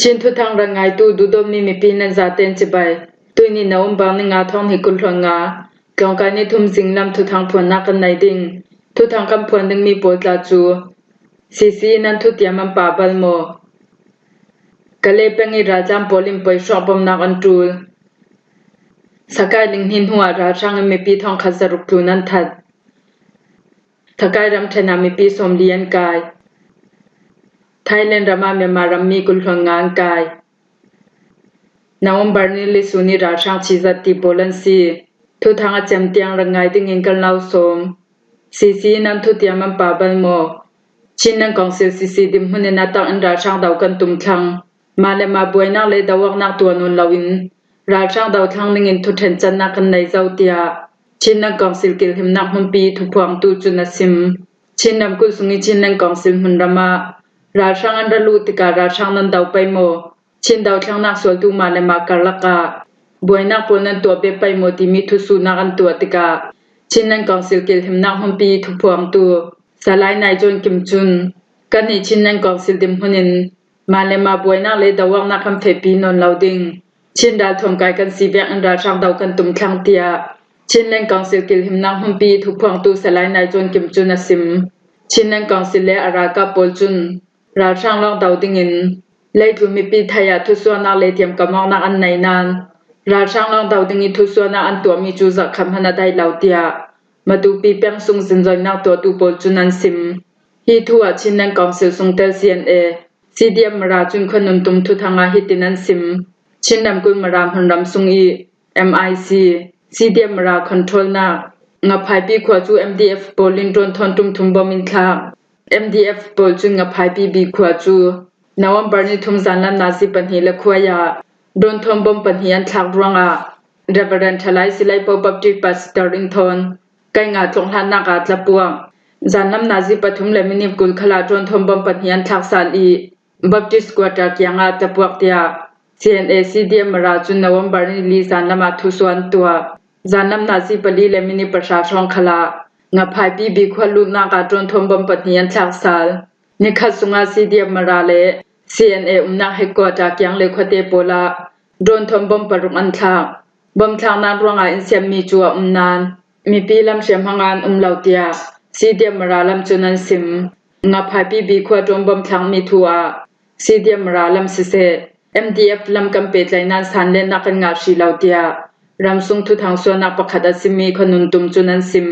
ชินทุทางรังไงตูดูดมีปีนันซาเตนจิบายตุยนี่นาอมบางนงาทองให้กุลหงากองการนี่ทุ่มสิงลำทุทางพวนนักกันไหนดิ่งทุทางคำพวนดึงมีปวดลาจูซีนั้นทุติยมันป่าบัลโมกะเลเป็งอีราจามโปลิมไปชอบบำนักอันตูลสกายลิงหินหัวราช่างมีปีทองขัดสรุปตูนันทัดทกายรำเทนามีปีสมเลียนกายไทยแลนด์รามาเมียมารำมีกุลหงานกายนาวมบาร์นิลิสุนีราช่างชีจัดติโปลันซีทุทางอาจมเตียงรังไงติงเงินกันเล่าสมซีนั้นทุติยมันป่าบัลโมชินนังกองเซลซีดิมหุนนาตังอันราช่างดาวกันตุมทังมาเลมาบวยนักเลยดาวักนักตัวนุนลาวินราช่างดาวทังนึงทุเทนจันนักกันในเจ้าเตียชินนังกองสิลกิลหิมนักหุนปีทุพวงตูจุนสิมชินนำกุสุงิชินนังกองสิลหุนรามาราช่างอันระลูติการาช่างนั้นดาวไปโมชินดาวทังนักสวลตูมาเลมาการลักาบวยนักปนนั้นตัวเบไปโมติมิทุสุนักอันตัวติกาชินนังกองสิลกิลหิมนักหุนปีทุพวงตูสลายนายจนกิมจุนกันนี่ชินนังกองสิลดิมหุนินมาเลมาบวยนักเลยดาวักนักคำเทปีนนลาวดิงชินดาทงกายกันสีเบียงอันราช่างดาวกันตุมคลังเตียชินนังกองสิลกิลหิมนักหุนปีทุพวงตูสลายนายจนกิมจุนสิมชินนังกองสิเลอารากาปอลจุนราช่างลองดาวดิงินเลยทุมีปีทายาทุสวนาเลยเทียมกำมองนักอันไหนนานราช่างลองดาวดิงิทุสวนาอันตัวมีจูจักคำพนาได้ลาวเตียมาดูปีเปียงซุงสินจอยนักตัวตูปอลจุนันสิมฮีทัวชินนังกองสิลซุงเตล CNA ซีเดียมราจุนขนุนตุมทุทางาฮิตินันสิมชินนำกุลมารามหันรำซุงอี MIC ซีเดียมราคอนโทรลนักงับภายปีขวาจู MDF โปลินโดนทอนตุมทุมบอมินทา MDF โปลจุนงับภายปีบีขวาจูนาวมบาร์นิทุมจันลำนาซีปัญหีละขวายาโดนทอมบอมปัญหีอันทักรังอาเรเวอเรนทลายสิไลปอบับติปัสตาริงทอนไกงาทงหันนักอาตละปวงจันลำนาซีปทุมเลมินิกุลขลาโดนทอมบอมปัญหีอันทักสาลีบับติสกวาตากียงอาตะปวกเตีย CNA ซีเดียมราจุนนาวมบาร์นิลีจันลำมาทุสวนตัวจันลำนาซีปลีเลมินิประชาชนขลางับภายปีบีขวาลุนากาโดนทอมบอมปัญหีอันทักสาลนิคัสสุงาซีเดียมราเล CNA นักเฮกวาตากียงเลขวเตโปลาโดนทอมบอมปรุงอันทักบอมทางนั้นรวงอินเซียมมีจัวนานมีปีลำเสียมหางานลาวเตียซีเดียมราลำจุนันสิมงับภายปีบีขวาโดนบอมทางมีทัวซีเดียมราลำสิเซ MDF ลำกำเป็ดไหลนันสันเลนักงาชีลาวเตียรำซุงทุทางส่วนนักประคัดสิมีขนุนตุมจุนันสิม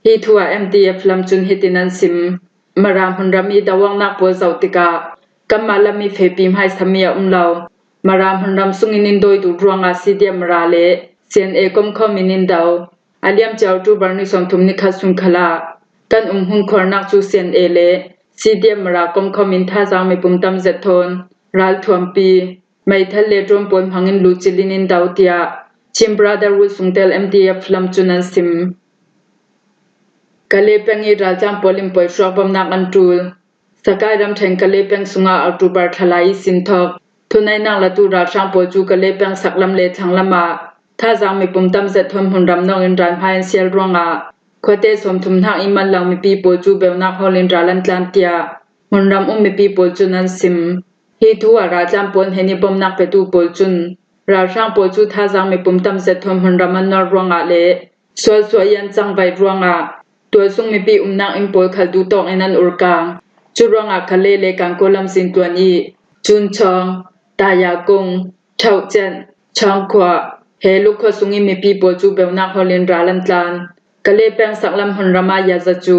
ฮีทัว MDF ลำจุนฮิตินันสิมมารามหุนรามีดาวังนักปัวเจ้าติกากัมมาลามีเฟปีมให้สามีลาวมารามหันรำซุงอินินโดยดูรวงอาซีเดียมราเล CNA กมคอมินินดาวอาเลียมเจ้าตูบาร์นิสอนทุมนิคัสุนขลากันหุนคอร์นักจู CNA เลซีเดียมรากมคอมินท่าจางไม่ปุ่มตำเจตนรัลทวมปีไม่ทะเลตรมปนพังอินลูจิลินินดาวเตียชิมบราดารุสุงเตล MDF ลำจุนันสิมกะเลเปงีราจามปอลิมปอยชอบบำนักอันตูลสกายรำเทงกะเลเปงสุงาอัลตูบาร์ทลายสินทอกทุนายนางละตูราช่างปอจูกะเลเปงสักลำเลทังละมาท่าจางไม่ปุ่มตำเจทนหุนรำนองอินรานพายเซียลรวงอาขวเตสมทุมทักอิมันลาวมีปีปอจูเบลนักฮอลินราลันตลันเตียหุนรำมีปีปอจูนันสิมฮีทัวราจามปนเฮนิปมนักเปตูปอจุนราช่างปอจูท่าจางไม่ปุ่มตำเจทนหุนรำมันนอรวงอาเลสวยยันจังไวรวงอาตัวซุงมีปีนักอิมปอลขัดดูตองอินันอุรกางจุรวงอาคาเลเลกังโกลัมสินตัวนี้จุนชองตายากงเท่าเจนช่างขวาเฮลุกขสุงิมีปีปอจูเบลนักฮอลินราลันตานกะเลแปงสักลำหุนรามายาซาจู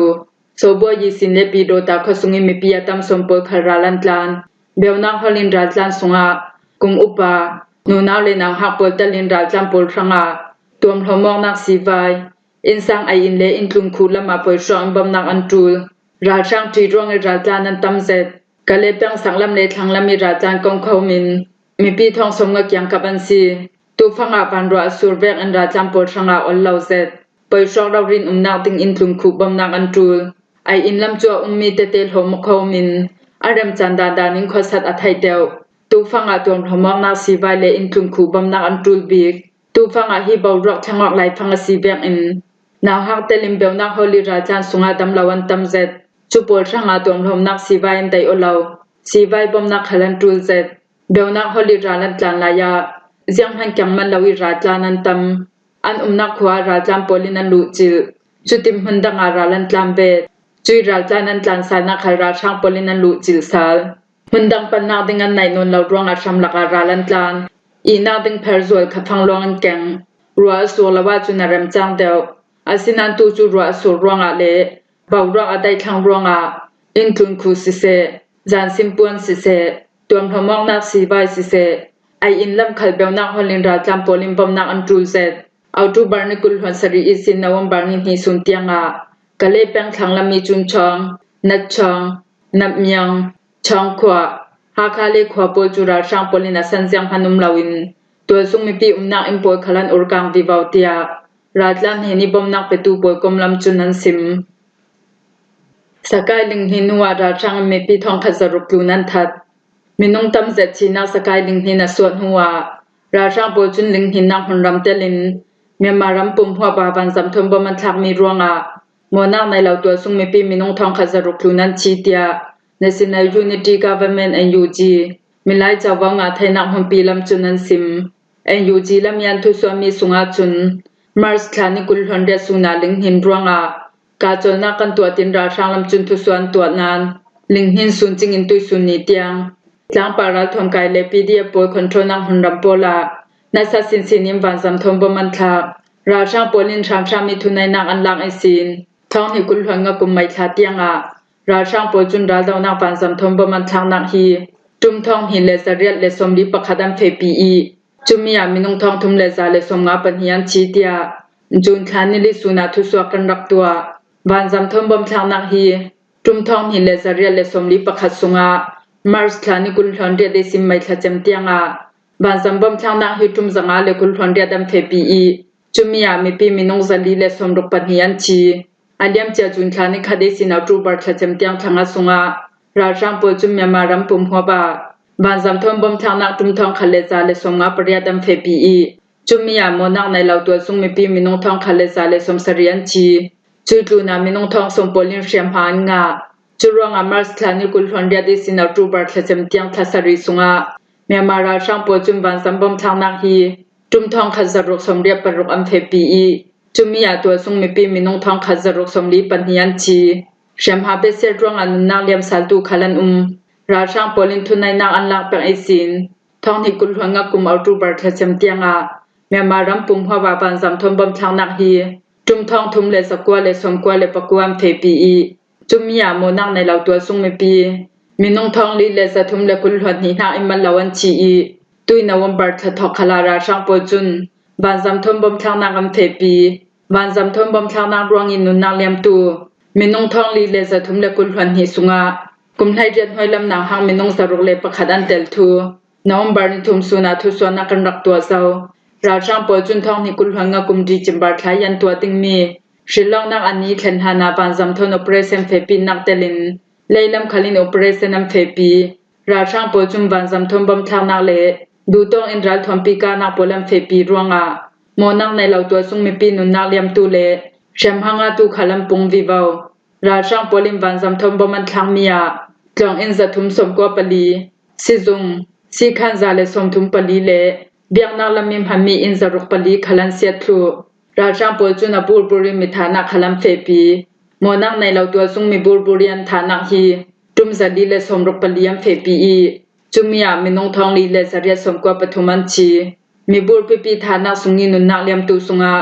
โซบอยิสินเลปีโดตาขสุงิมีปียตัมสมปอลคาราลันตานเบลนักฮอลินราลันสุงากุงอุปานูนาวเลนังฮักปอลตลินราลันปอลรังอาตัวมหมองนักสีไวอินสังไออินเลอินทุงคูละมาปอยชองบำนักอันตูลราช่างทีรวงราจานันตำเสร็จกะเลเปียงสังลำเลทางลำมีราจานกองเขามินมีปีทองสมงกียงกับอันซีตูฟังอาปันรัวสูรเวกอันราจามปอชังอาอลลาวเสร็จปอยชองเรารินนักติงอินทุงคูบำนักอันตูลไออินลำจัวมีเตเตลหมเขามินอารมจันดาดานิงขสัดอัไทเตวตูฟังอาตัวหมอกนักสีไวเลอินทุงคูบำนักอันตูลบีกตูฟังอาฮีบาวรอกทางออกไหลฟังอาสีเวกอินนาวฮักเตลิมเบลนักฮอลิราจานสุงาดำลาวันตำเจ็ดจูปอลช่างอาตัวมนักสีไวน์ไดโอลาวสีไวบอมนักฮัลันตูลเจ็ด เบลนักฮอลิราลันตานลายาเสียงหันจังมันลาวิราจานันตัมอันนักขวาราจามโปลินันลุจิลจุติมหันดังอาราลันตามเบดจุยราจานันตานสานักราช่างโปลินันลุจิลซาลหันดังปันนาดิงันในนนลาวรวงอาชามลักอาราลันตานอีนาดิงเพอร์ซวลขัฟังลวงแกงรัวสูลาวาจุนารมจังเดียวอาศินันตูจูรัวสูรวงอาเลบาวรวงอาได้ทางรวงอาอินทุนคูสิเซจานซิมปวนสิเซตวงพมองนักสีใบสิเซไออินลำขัลเบลนักฮอลินราจามโปลิมบอมนักอันตรูเซตเอาทูบาร์นิกุลฮันสรีอิสินนวมบาร์นิฮีสุนเตียงอากะเลแปงทังลำมีจุนชองนัดชองนับเมียงชองขวาหาคาเลขวาโปจูราช่างโปลินาสันเซียงพนุมลาวินตัวซุงมีปีนักอิมโปขลันอุรกังวิวาวเตียราจลันเฮนิบอมนักเปตูโปกมลำจุนันซิมสกายลิงหินวาราช่างมีปีทองขจรุกลูนันทัดมินงตำเจ็ดชีนักสกายลิงหินสวดหัวราช่างโปจุนลิงหินนักหุ่นรำเตลินเมียมารำปุ่มหัวบาบันสำทมบมันทักมีรวงอาโมนักในเหล่าตัวซุงมีปีมินงทองขจรุกลูนันชีเตีย National Unity Government NUG มิไลจาวงอาไทยนักหุ่นปีลำจุนันซิม NUG ลำยันทุสวามีสุงอาจุนมาร์สคลานิกุลฮันเดสุนาลิงหินรวงอากาจลนักกันตัวตินราช่างลำจุนทุสวนตัวนานลิงหินสุนจิงอินตุสุนีเตียงจางปาราทองไกเลปีเดียโปคอนโทรนักหุ่นรำโปลานาซาสินสินิมวันสำทมบมันทาราช่างโปลินชามชามิทุนในนักอันลังไอซีนท้องหิกุลหังงกุมไม่ทาเตียงอาราช่างโปจุนราดาวนักวันสำทมบมันทางนักฮีจุมทองหินเลสเรียดเลสมลีปะคดัมเฟปีอีจุมียามินงทองทุมเลซาเลสมงาปัญญาชีเตียจุนคานิลิสุนาทุสวกันรักตัววันสำทมบมทางนักฮีจุมทองหินเลสเรียดเลสมลีปะคัดสุงามาร์สคลานิกุลฮันเดียเดซิมไม่ทาจำเตียงอาบานซัมบอมทางนักฮิตุมสังอาเลกุลฮันเดียดัมเฟปีอีจุมียามีปีมินงซันลีเลสมรุปปัญญาชีอาเลียมเจจุนคลานิคาเดซินาจูบาร์ทาจำเตียงทางอาสุงาราช่างโปจุมยามารำปุ่มหัวบาบานซัมทมบอมทางนักจุมทองคาเลซาเลสมงาปริยดัมเฟปีอีจุมียาโมนักในเหล่าตัวซุงมีปีมินงทองคาเลซาเลสมสริยันชีจุดูนามินงทองสมโปลินเชียมพานงาจุรวงอามาร์สคลานิกุลฮันเดียเดซินาจูบาร์ทาจำเตียงทาสริสุงาเมียมาราช่างโปจุมวันสัมบอมทางนักฮีจุมทองขจรุกสมเรียบปรุกอัมเฟปีอีจุมียาตัวซุงมีปีมินงทองขจรุกสมลีปัญญาชีเชียมหาเปเซรวงอันนักเลียมสัลตูขลันราช่างโปลินทุนในนักอันลักเป็นไอซินทองหิกุลหังงกุมเอาจูบาร์ทาจำเตียงอาเมียมารำปุ่มหัวบาบันสัมทมบอมทางนักฮีจุมทองทุมเลสกัวเลสมกัวเลปกัวอัมเฟปีอีจุมียาโมนักในเหล่าตัวซุงมีปีมินงทองลีเลสทุมเลกุลหันหินาอิมันลาวันชีอีตุยนวมบาร์ททอกขลาราช่างโปจุนบานซัมทมบอมทางนักอัมเฟปีบานซัมทมบอมทางนักรวงอินุนนักเลียมตูมินงทองลีเลสทุมเลกุลหันหิสุงากุมไทเรียนห้อยลำนางหางมินงสรุกเลปขัดันเตลทูนวมบาร์นิทุมสุนาทุสวนักกันรักตัวเศร้าราช่างโปจุนทองหิกุลหังงกุมดีจิมบาร์ทายันตัวติงมีชิลองนักอันนี้เข็นหานาบานซัมทนอเปเรชั่นเฟปีนักเตลินเลลำขลินโอเปอเรชั่นอัมเฟปีราช่างโปจุมบานซัมทมบอมทางนักเลดูตองอินรัลทอมปีกานักโปลัมเฟปีรวงอาโมนักในเหล่าตัวซุงมีปีนุนนักเลียมตูเลเชมหังอาตูขลัมปุงวิวาวราช่างโปลิมบานซัมทมบอมันทางเมียจองอินจะทุมสมกัวปลีซิซุงซีขันซาเลสมทุมปลีเลเบียงนักลมิมหามีอินจะรุกปลีขลันเสียทูราช่างโปจุนบูรบุริมิฐานักขลัมเฟปีโมนักในเหล่าตัวซุงมีบูรบุริยันฐานักฮีจุมจะดีเลสมรุกปลียัมเฟปีอีจุมียามินงทองลีเลสเรียสมกัวปฐุมันชีมีบูรปิปีฐานักสุงินุนนักเลียมตูสุงา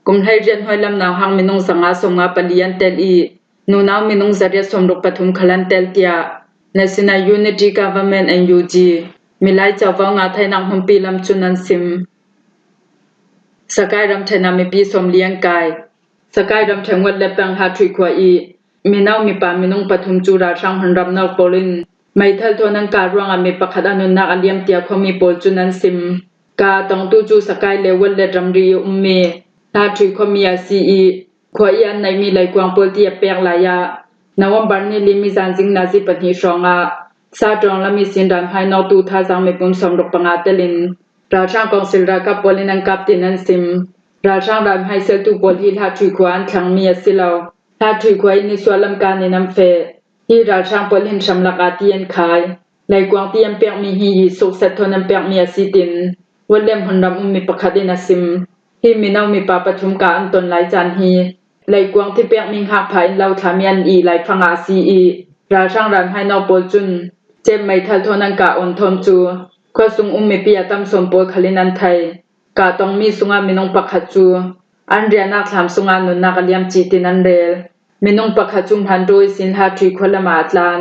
กุมไทเรียนห้อยลำนางหางมินงสังอาสงาปลียันเตลีนูนาวมินงจะเรียสมรุกปฐุมขลันเตลเตีย National Unity Government NUG มิไลจาวงาไทยนังหุ่นปีลำจุนันซิมสกายรำไทยนามีปีสมเลี้ยงกายสกายรำไทยวัดเล็บแปงหาทรีขวาอีมีนาวมีปามินงปฐุมจูราช่างหันรำนอกโปลินไม่ทัลโทนังการร่วงอามีปะขัดอนุนักอเลียมเตียขมีโปลจุนันซิมกาตองตูจูสกายเลวัดเล็ดรำรีอุมเมหาทรีขมีอาซีอีขวาอีอันในมีไหลกวางโปลเตียเปียงลายานวมบาร์นีลิมิซานจิงนาซิปนิชองอาซาจองละมีสินดันภายนอกตูท่าจังมีปุ่มสมรกปังอาเตลินราช่างกองศิลรากับโปลินังกับตินันซิมราช่างรำให้เซลตูโปลที่ท่าทรีขวานขังมีอสิลาวท่าทรีขวาอินิสวาลำการในน้ำเฟที่ราช่างโปลินชำลักอาเตียนขาย lai kwang tiam pek mi hi sok sat thonan pek mi asitin walem honram mi pakhadin asim hi minaw mi pa pathum ka anton lai chan hi lai kwang thi pek ming hak phain lau thamian i lai phanga si i ra sang ran hai no pol chun jem mai thal thonan ka on thom chu khosung mi pi atam som pol khalinan thai ka tong mi sunga minong pakhat chu an riana thlam sunga nun na kaliam chi tinan rel minong pakhat chum han roi sin ha thri kholama tlan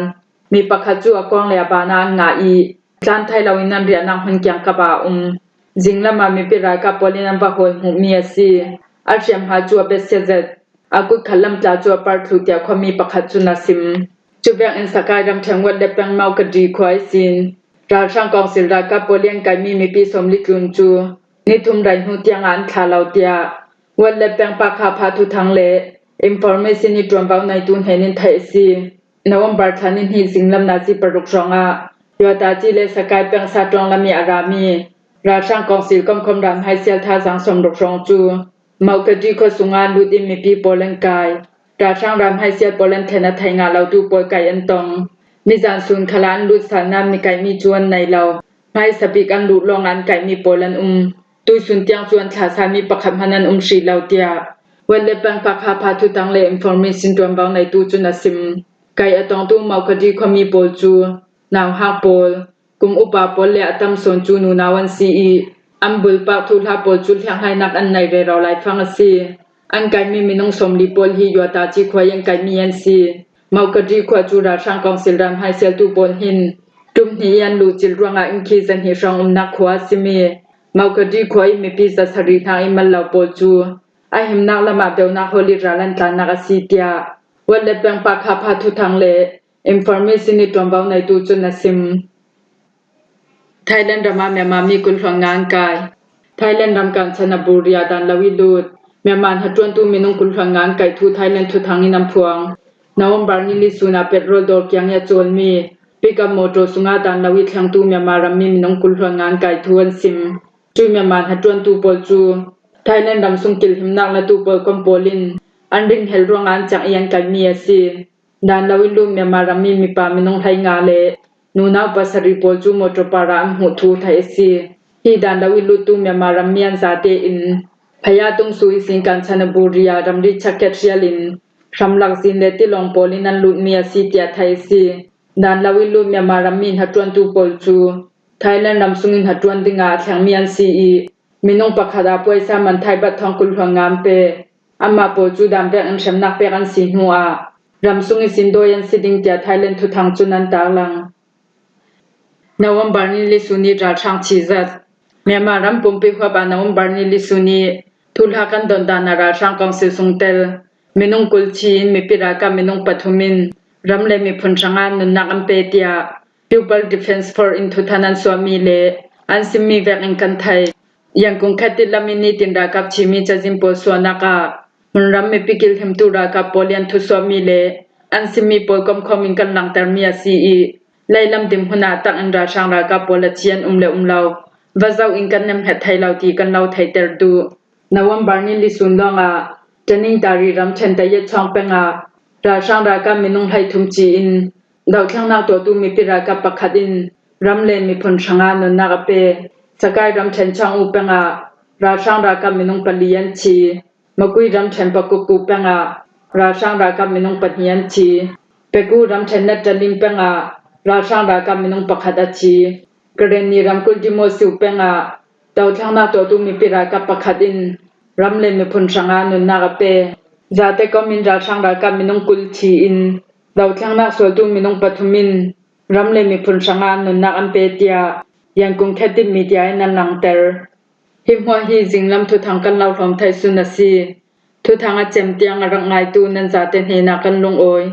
mi pakhat chu akong le bana nga i tlan thai lawin nan riana hun kyang ka ba jinglama mi pi ra ka polinan ba hol mu mi asi arjam ha chu be sezet aku khalam tla chu par thu tia khomi pakhat chu nasim chubeng in sakai ram thangwat le pang mau ka di khoi sin ra sang kong sil ra ka polian kai mi pi somli tlun chu ni thum rai hu tiang an thalau tia wat le pang pa kha pha thu thang le information ni trom bau nai tun henin thai si November thanin hi jinglam na chi paruk ronga yota chi le sakai pang sa tong lami arami ra sang kong sil kom khom ram hai sel tha jang som rok rong chu mau ka di kho sunga lu di mi pi polen kai ra sang ram hai sel polen thena thainga lau tu pol kai an tong mi jan sun khalan lu sa nam mi kai mi chuan nai lau hai sapik an lu long an kai mi polen tu sun tiang chuan tha sa mi pakham hanan shri lau tia welle pang pakha pha thu tang le information tom bang nai tu chu na sim kai atong tu mau ka di kho mi pol chu naw ha pol kum upa pol le atam son chu nu nawan si i ambul pa thu la pol chu thang hai nak an nai re ro lai phang si an kai mi minong som li pol hi yota chi khwayang kai mi an si mau ka di khwa chu ra sang kong sil ram hai sel tu pol hin tum hi an lu chil ranga in khi zan hi rong na khwa simi mau ka di khoi mi pi sa sari tha i mal law pol chu a him nak lama deu na holi ralan tlan na ka si tia welle pang pa kha pha thu thang le information ni tom bau nai tu chu na sim Thailand rama mema mi kul hwangang kai Thailand ram kan chana buria dan lawi lut meman hatun tu minung kul hwangang kai thu Thailand thu thangin am phuang November ni li suna petrol dor kyang ya chol mi pickup motor sunga dan lawi thlang tu mema ram mi minung kul hwangang kai thuan sim tu meman hatun tu pol chu Thailand ram sung kil himnak la tu pol kom polin anding hel rong an chang yang kai mi asi dan lawi lu mema ram mi pa minung thai nga le nuna pasari pol chu motor para am hu thu thai si hi dan lawi lu tu mema ram mian za te in phaya tung sui sin kan chana buria ram ri chaket rialin ramlak sin le ti long polin an lut mi asi tia thai si dan lawi lu mema ram min hatron tu pol chu Thailand ram sungin hatron dinga thlang mian si i minong pakhada poisa man thai bat thong kul hwangam pe amma pol chu dam re an shamnak pe kan si nuwa ram sungi sin doyan siding tia Thailand thu thang chunan talang November ni li suni ra thang chi zat mema ram pumpi khwa ba November ni li suni thulha kan don dana ra thang kong se sungtel minung kulchin mi pira ka minung pathumin ramle mi phun changa nun nakam pe tia People Defense for in Thuthanan Swami le ansimi vek in kan thai yang kung khatil lamini tin ra kap chimi chajim pol sona ka munram mi pikil hem tu ra ka polian thu swami le ansimi pol kom khomin kan lang tar mi asi i lailam dim huna tak an ra sang ra ka pol chian umle umlaw wazau in kan nam het thai law ti kan law thai ter du November ni li sun longa taning tari ram chen ta ye chong penga ra sang ra ka minung hai thum chi in daw thlang na to tu mi pira ka pakhatin ramlen mi phun changa no na ka pe sakai ram chen chang u penga ra sang ra ka minung palian chi makui ram chen pa ku ku penga ra sang ra ka minung pathian chi peku ram chen na talim penga ra sang ra ka minung pakhada chi karen ni ram kul dimo su penga daw thlang na to tu mi pira ka pakhatin ramlen mi phun changa no na ka pe jate ko min ra sang ra ka minung kul chi in daw thlang na so tu minung pathumin ramle mi phun changa no na an pe tia yang kung khatin media na lang ter himwa hi jinglam thu thang kan law hlom thai sunasi thu thanga chem tiang rang ngai tu nan za te hna kan lung oi